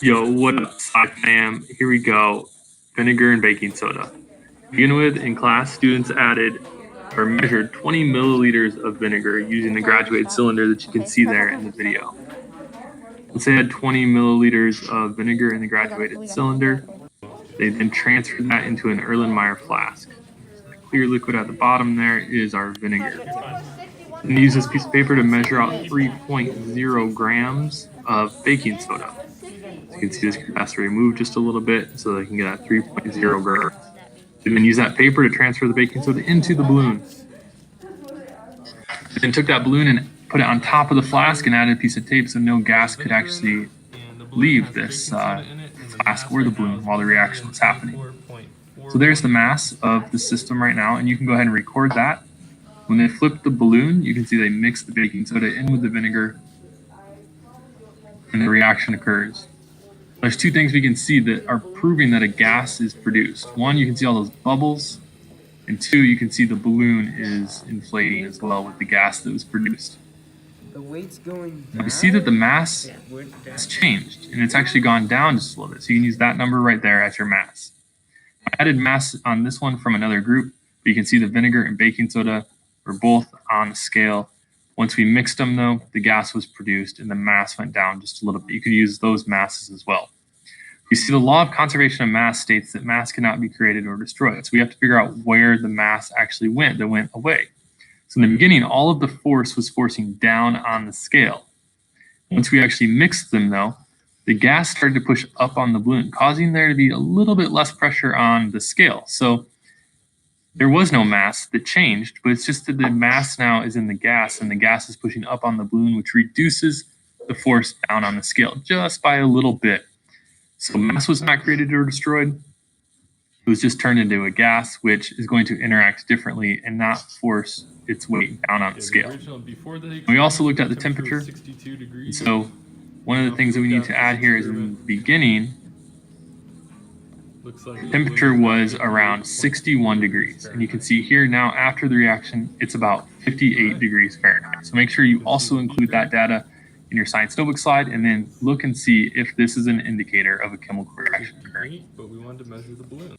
Yo, what up, Sci fam? Here we go. Vinegar and baking soda. To begin with, in class, students added or measured 20 milliliters of vinegar using the graduated cylinder that you can see there in the video. Once they had 20 milliliters of vinegar in the graduated cylinder, they then transferred that into an Erlenmeyer flask. The clear liquid at the bottom there is our vinegar. And use this piece of paper to measure out 3.0 grams of baking soda. You can see this group has to remove just a little bit so they can get that 3.0 grams. And then use that paper to transfer the baking soda into the balloon. Then took that balloon and put it on top of the flask and added a piece of tape so no gas could actually leave this flask or the balloon while the reaction was happening. So there's the mass of the system right now, and you can go ahead and record that. When they flip the balloon, you can see they mix the baking soda in with the vinegar, and the reaction occurs. There's two things we can see that are proving that a gas is produced. One, you can see all those bubbles, and two, you can see the balloon is inflating as well with the gas that was produced. The weight's going Now, you see that the mass has changed, and it's actually gone down just a little bit. So you can use that number right there as your mass. I added mass on this one from another group, but you can see the vinegar and baking soda were both on the scale. Once we mixed them, though, the gas was produced and the mass went down just a little bit. You could use those masses as well. You see, the law of conservation of mass states that mass cannot be created or destroyed. So we have to figure out where the mass actually went that went away. So in the beginning, all of the force was forcing down on the scale. Once we actually mixed them, though, the gas started to push up on the balloon, causing there to be a little bit less pressure on the scale. So there was no mass that changed, but it's just that the mass now is in the gas, and the gas is pushing up on the balloon, which reduces the force down on the scale just by a little bit. So mass was not created or destroyed. It was just turned into a gas, which is going to interact differently and not force its weight down on the scale. We also looked at the temperature. And so one of the things that we need to add here is in the beginning, the temperature was around 61 degrees. And you can see here now after the reaction, it's about 58 degrees Fahrenheit. So make sure you also include that data in your science notebook slide, and then look and see if this is an indicator of a chemical reaction occurring. But we wanted to measure the balloon.